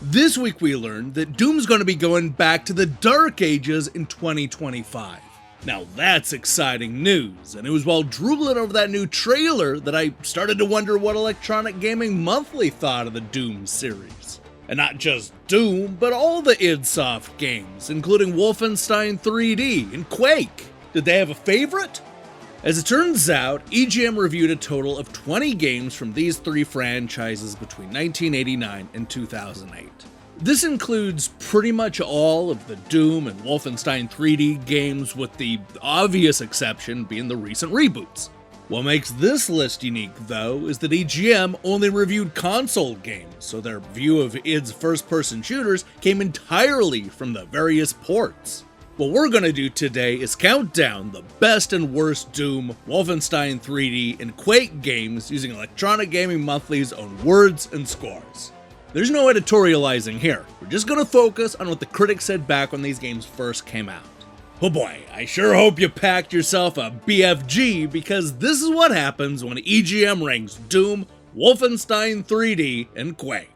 This week we learned that Doom's going to be going back to the Dark Ages in 2025. Now that's exciting news, and it was while drooling over that new trailer that I started to wonder what Electronic Gaming Monthly thought of the Doom series. And not just Doom, but all the id Soft games, including Wolfenstein 3D and Quake. Did they have a favorite? As it turns out, EGM reviewed a total of 20 games from these three franchises between 1989 and 2008. This includes pretty much all of the Doom and Wolfenstein 3D games, with the obvious exception being the recent reboots. What makes this list unique, though, is that EGM only reviewed console games, so their view of id's first-person shooters came entirely from the various ports. What we're going to do today is count down the best and worst Doom, Wolfenstein 3D, and Quake games using Electronic Gaming Monthly's own words and scores. There's no editorializing here, we're just going to focus on what the critics said back when these games first came out. Oh boy, I sure hope you packed yourself a BFG, because this is what happens when EGM ranks Doom, Wolfenstein 3D, and Quake.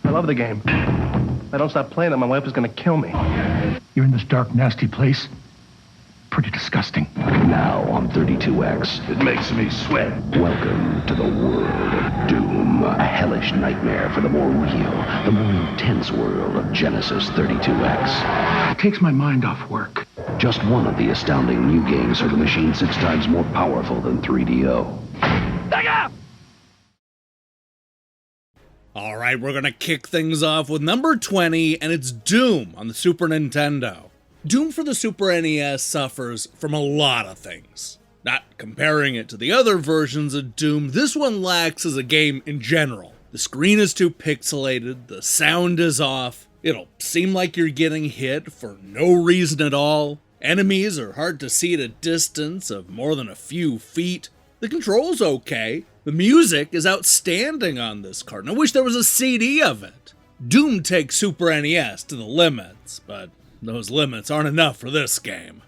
I love the game. If I don't stop playing it, my wife is gonna kill me. You're in this dark, nasty place? Pretty disgusting. Now on 32X. It makes me sweat. Welcome to the world of Doom. A hellish nightmare for the more real, the more intense world of Genesis 32X. It takes my mind off work. Just one of the astounding new games for the machine 6 times more powerful than 3DO. Alright, we're gonna kick things off with number 20, and it's Doom on the Super Nintendo. Doom for the Super NES suffers from a lot of things. Not comparing it to the other versions of Doom, this one lacks as a game in general. The screen is too pixelated, the sound is off, it'll seem like you're getting hit for no reason at all, enemies are hard to see at a distance of more than a few feet, the control's okay, the music is outstanding on this card, and I wish there was a CD of it. Doom takes Super NES to the limits, but those limits aren't enough for this game.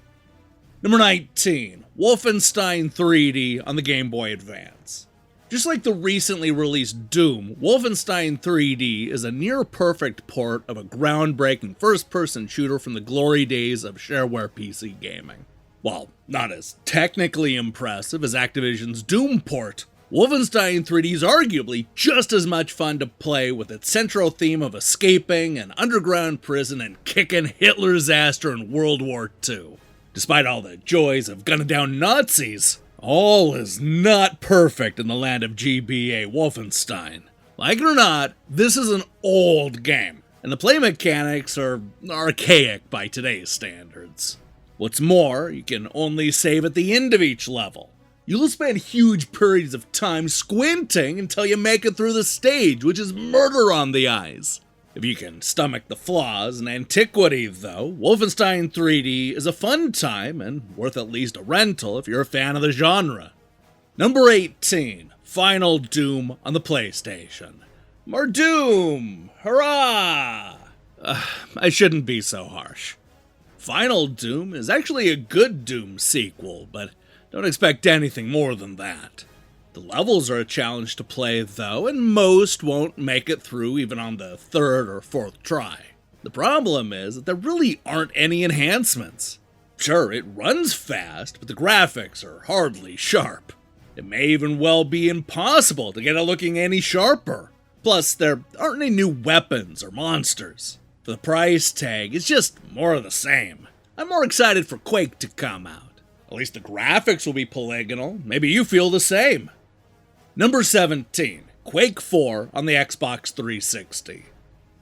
Number 19, Wolfenstein 3D on the Game Boy Advance. Just like the recently released Doom, Wolfenstein 3D is a near-perfect port of a groundbreaking first-person shooter from the glory days of shareware PC gaming. While not as technically impressive as Activision's Doom port, Wolfenstein 3D is arguably just as much fun to play, with its central theme of escaping an underground prison and kicking Hitler's ass during World War II. Despite all the joys of gunning down Nazis, all is not perfect in the land of GBA Wolfenstein. Like it or not, this is an old game, and the play mechanics are archaic by today's standards. What's more, you can only save at the end of each level. You'll spend huge periods of time squinting until you make it through the stage, which is murder on the eyes. If you can stomach the flaws and antiquity, though, Wolfenstein 3D is a fun time and worth at least a rental if you're a fan of the genre. Number 18, Final Doom on the PlayStation. More Doom! Hurrah! I shouldn't be so harsh. Final Doom is actually a good Doom sequel, but don't expect anything more than that. The levels are a challenge to play, though, and most won't make it through even on the third or fourth try. The problem is that there really aren't any enhancements. Sure, it runs fast, but the graphics are hardly sharp. It may even well be impossible to get it looking any sharper. Plus, there aren't any new weapons or monsters. For the price tag, it's just more of the same. I'm more excited for Quake to come out. At least the graphics will be polygonal. Maybe you feel the same. Number 17, Quake IV on the Xbox 360.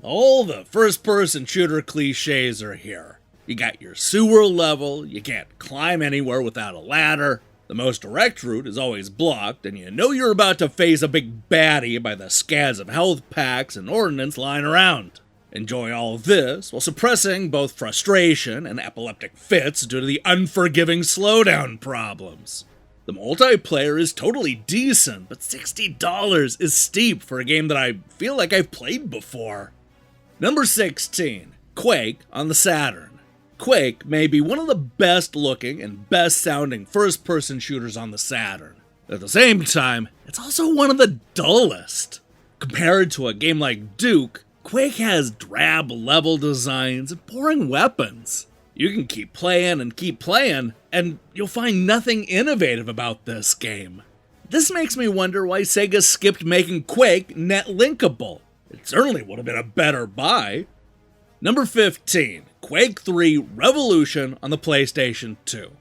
All the first-person shooter cliches are here. You got your sewer level, you can't climb anywhere without a ladder, the most direct route is always blocked, and you know you're about to face a big baddie by the scads of health packs and ordnance lying around. Enjoy all of this while suppressing both frustration and epileptic fits due to the unforgiving slowdown problems. The multiplayer is totally decent, but $60 is steep for a game that I feel like I've played before. Number 16, Quake on the Saturn. Quake may be one of the best looking and best sounding first-person shooters on the Saturn. At the same time, it's also one of the dullest. Compared to a game like Duke, Quake has drab level designs and boring weapons. You can keep playing, and you'll find nothing innovative about this game. This makes me wonder why Sega skipped making Quake net linkable. It certainly would have been a better buy. Number 15, Quake III Revolution on the PlayStation 2.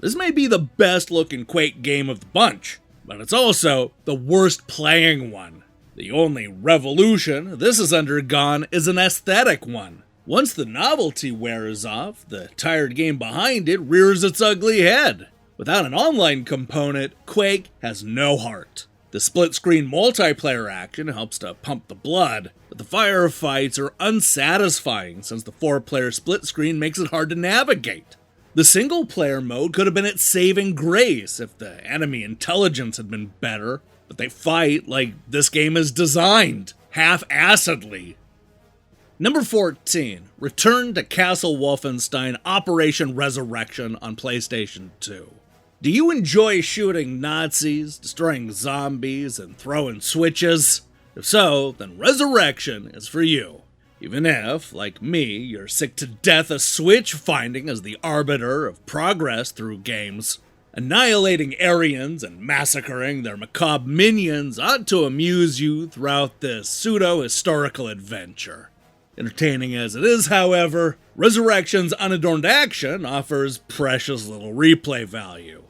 This may be the best looking Quake game of the bunch, but it's also the worst playing one. The only revolution this has undergone is an aesthetic one. Once the novelty wears off, the tired game behind it rears its ugly head. Without an online component, Quake has no heart. The split-screen multiplayer action helps to pump the blood, but the firefights are unsatisfying since the 4-player split screen makes it hard to navigate. The single-player mode could have been its saving grace if the enemy intelligence had been better, but they fight like this game is designed, half-assedly. Number 14, Return to Castle Wolfenstein Operation Resurrection on PlayStation 2. Do you enjoy shooting Nazis, destroying zombies, and throwing switches? If so, then Resurrection is for you. Even if, like me, you're sick to death of switch finding as the arbiter of progress through games. Annihilating Aryans and massacring their macabre minions ought to amuse you throughout this pseudo-historical adventure. Entertaining as it is, however, Resurrection's unadorned action offers precious little replay value.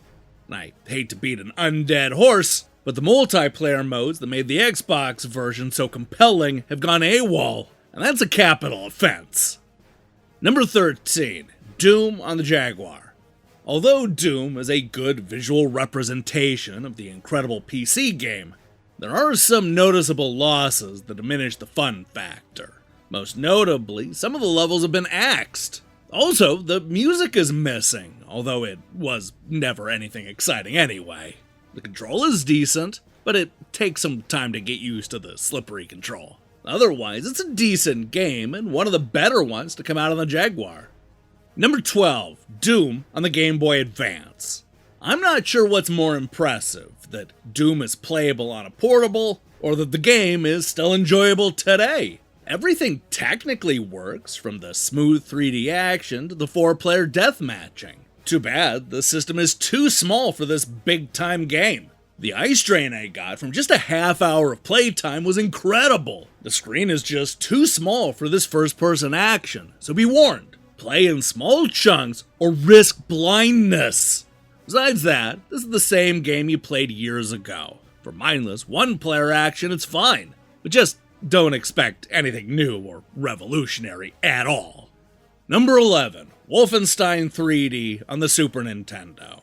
I hate to beat an undead horse, but the multiplayer modes that made the Xbox version so compelling have gone AWOL, and that's a capital offense. Number 13, Doom on the Jaguar. Although Doom is a good visual representation of the incredible PC game, there are some noticeable losses that diminish the fun factor. Most notably, some of the levels have been axed. Also, the music is missing, although it was never anything exciting anyway. The control is decent, but it takes some time to get used to the slippery control. Otherwise, it's a decent game and one of the better ones to come out on the Jaguar. Number 12, Doom on the Game Boy Advance. I'm not sure what's more impressive, that Doom is playable on a portable, or that the game is still enjoyable today. Everything technically works, from the smooth 3D action to the 4-player deathmatching. Too bad the system is too small for this big-time game. The eye strain I got from just a half hour of playtime was incredible. The screen is just too small for this first-person action, so be warned. Play in small chunks or risk blindness. Besides that, this is the same game you played years ago. For mindless one-player action, it's fine, but just don't expect anything new or revolutionary at all. Number 11, Wolfenstein 3D on the Super Nintendo.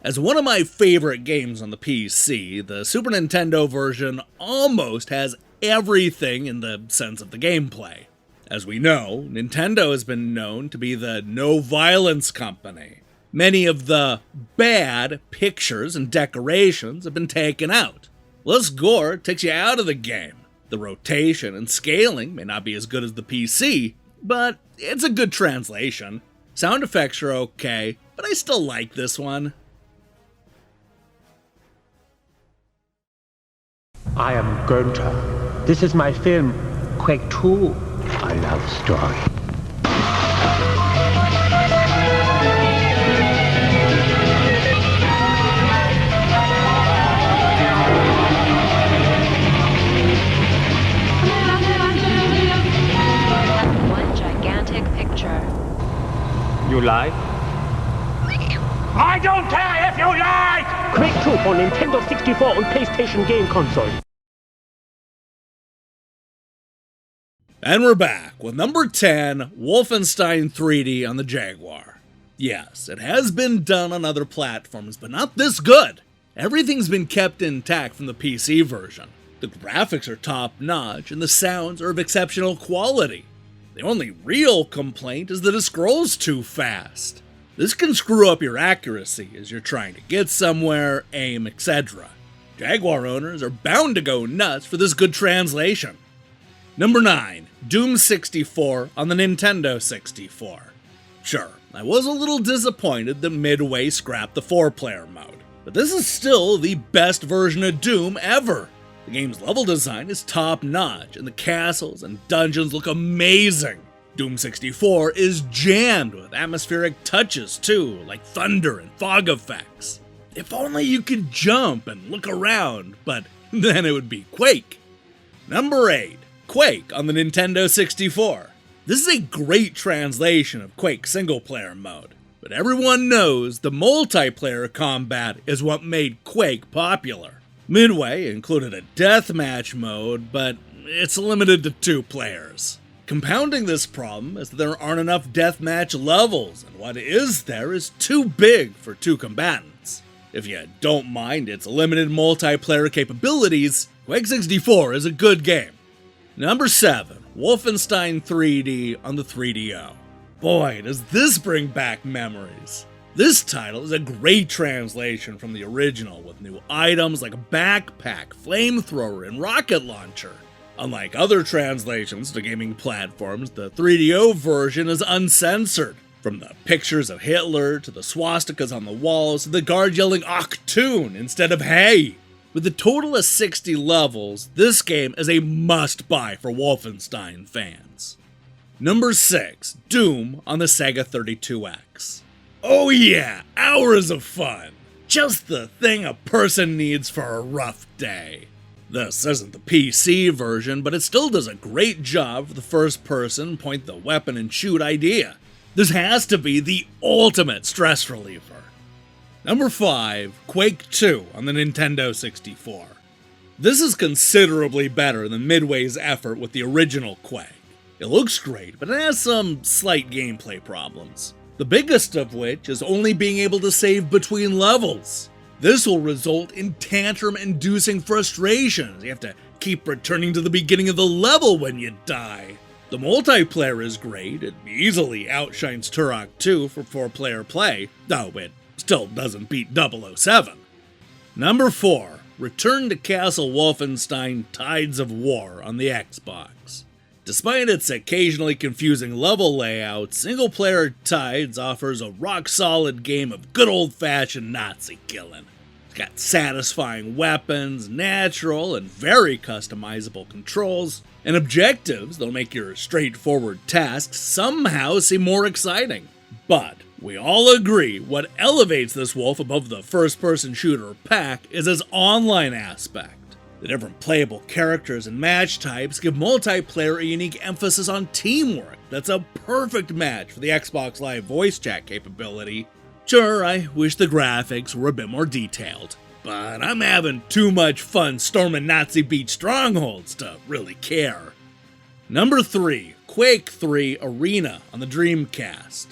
As one of my favorite games on the PC, the Super Nintendo version almost has everything in the sense of the gameplay. As we know, Nintendo has been known to be the no-violence company. Many of the bad pictures and decorations have been taken out. Less gore takes you out of the game. The rotation and scaling may not be as good as the PC, but it's a good translation. Sound effects are okay, but I still like this one. I am Gunther. This is my film, Quake II. I love story. One gigantic picture. You like? I don't care if you like! Quake II for Nintendo 64 und PlayStation Game Console. And we're back with number 10, Wolfenstein 3D on the Jaguar. Yes, it has been done on other platforms, but not this good. Everything's been kept intact from the PC version. The graphics are top-notch, and the sounds are of exceptional quality. The only real complaint is that it scrolls too fast. This can screw up your accuracy as you're trying to get somewhere, aim, etc. Jaguar owners are bound to go nuts for this good translation. Number 9, Doom 64 on the Nintendo 64. Sure, I was a little disappointed that Midway scrapped the 4-player mode, but this is still the best version of Doom ever. The game's level design is top-notch, and the castles and dungeons look amazing. Doom 64 is jammed with atmospheric touches too, like thunder and fog effects. If only you could jump and look around, but then it would be Quake. Number 8. Quake on the Nintendo 64. This is a great translation of Quake's single-player mode, but everyone knows the multiplayer combat is what made Quake popular. Midway included a deathmatch mode, but it's limited to 2 players. Compounding this problem is that there aren't enough deathmatch levels, and what is there is too big for 2 combatants. If you don't mind its limited multiplayer capabilities, Quake 64 is a good game. Number 7. Wolfenstein 3D on the 3DO. Boy, does this bring back memories. This title is a great translation from the original, with new items like a backpack, flamethrower, and rocket launcher. Unlike other translations to gaming platforms, the 3DO version is uncensored. From the pictures of Hitler, to the swastikas on the walls, to the guard yelling Achtung instead of hey. With a total of 60 levels, this game is a must-buy for Wolfenstein fans. Number 6. Doom on the Sega 32X. Oh yeah, hours of fun. Just the thing a person needs for a rough day. This isn't the PC version, but it still does a great job for the first-person point the weapon and shoot idea. This has to be the ultimate stress reliever. Number 5. Quake II on the Nintendo 64. This is considerably better than Midway's effort with the original Quake. It looks great, but it has some slight gameplay problems. The biggest of which is only being able to save between levels. This will result in tantrum-inducing frustrations. You have to keep returning to the beginning of the level when you die. The multiplayer is great. It easily outshines Turok 2 for 4-player play, though it still doesn't beat 007. Number 4. Return to Castle Wolfenstein Tides of War on the Xbox. Despite its occasionally confusing level layout, single-player Tides offers a rock-solid game of good old-fashioned Nazi killing. It's got satisfying weapons, natural and very customizable controls, and objectives that'll make your straightforward tasks somehow seem more exciting. But we all agree what elevates this wolf above the first-person shooter pack is its online aspect. The different playable characters and match types give multiplayer a unique emphasis on teamwork that's a perfect match for the Xbox Live voice chat capability. Sure, I wish the graphics were a bit more detailed, but I'm having too much fun storming Nazi beach strongholds to really care. Number 3. Quake III Arena on the Dreamcast.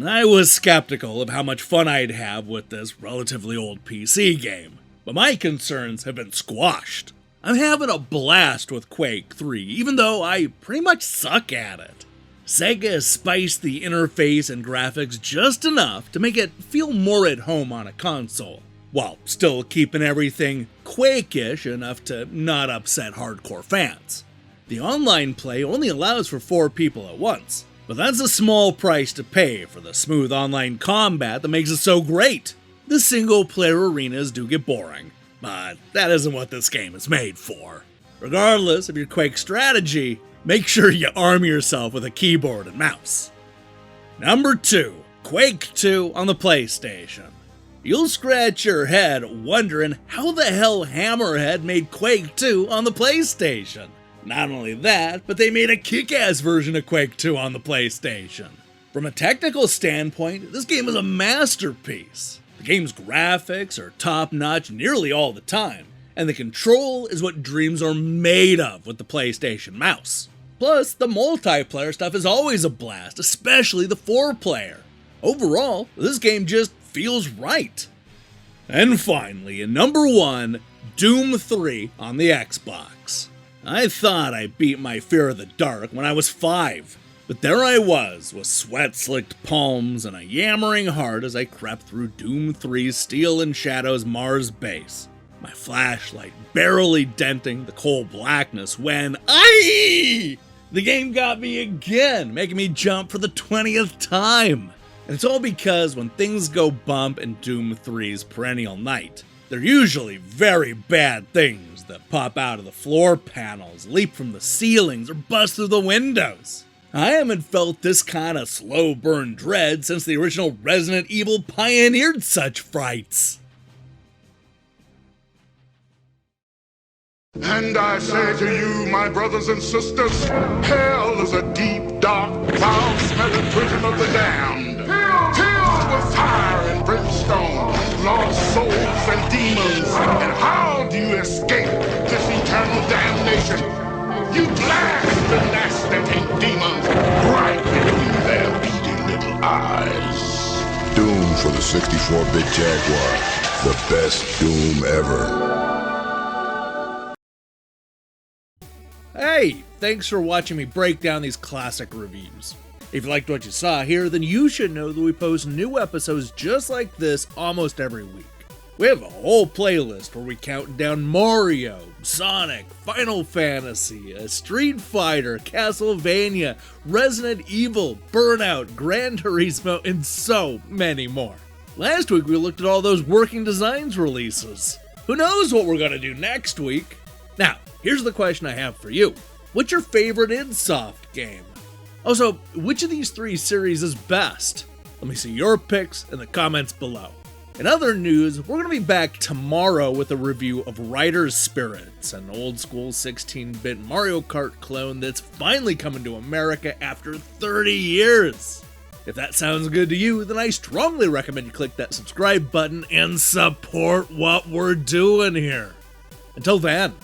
I was skeptical of how much fun I'd have with this relatively old PC game, but my concerns have been squashed. I'm having a blast with Quake 3, even though I pretty much suck at it. Sega has spiced the interface and graphics just enough to make it feel more at home on a console, while still keeping everything Quake-ish enough to not upset hardcore fans. The online play only allows for 4 people at once, but that's a small price to pay for the smooth online combat that makes it so great. The single-player arenas do get boring, but that isn't what this game is made for. Regardless of your Quake strategy, make sure you arm yourself with a keyboard and mouse. Number 2. Quake II on the PlayStation. You'll scratch your head wondering how the hell Hammerhead made Quake II on the PlayStation. Not only that, but they made a kick-ass version of Quake II on the PlayStation. From a technical standpoint, this game is a masterpiece. The game's graphics are top-notch nearly all the time, and the control is what dreams are made of with the PlayStation mouse. Plus, the multiplayer stuff is always a blast, especially the 4-player. Overall, this game just feels right. And finally, in number 1, Doom 3 on the Xbox. I thought I beat my fear of the dark when I was 5. But there I was, with sweat-slicked palms and a yammering heart as I crept through Doom 3's Steel and Shadows Mars base, my flashlight barely denting the cold blackness when, the game got me again, making me jump for the 20th time. And it's all because when things go bump in Doom 3's Perennial Night, they're usually very bad things that pop out of the floor panels, leap from the ceilings, or bust through the windows. I haven't felt this kind of slow burn dread since the original Resident Evil pioneered such frights. And I say to you, my brothers and sisters, hell is a deep, dark, foul-smelling prison of the damned, filled with fire and brimstone, lost souls and demons. And how do you escape this eternal damnation? You blast the gnats that hate demons right between their beady little eyes. Doom for the 64-bit Jaguar, the best Doom ever. Hey, thanks for watching me break down these classic reviews. If you liked what you saw here, then you should know that we post new episodes just like this almost every week. We have a whole playlist where we count down Mario, Sonic, Final Fantasy, Street Fighter, Castlevania, Resident Evil, Burnout, Gran Turismo, and so many more. Last week we looked at all those Working Designs releases. Who knows what we're gonna do next week? Now, here's the question I have for you. What's your favorite id Soft game? Also, which of these three series is best? Let me see your picks in the comments below. In other news, we're going to be back tomorrow with a review of Riders Spirits, an old school 16-bit Mario Kart clone that's finally coming to America after 30 years. If that sounds good to you, then I strongly recommend you click that subscribe button and support what we're doing here. Until then,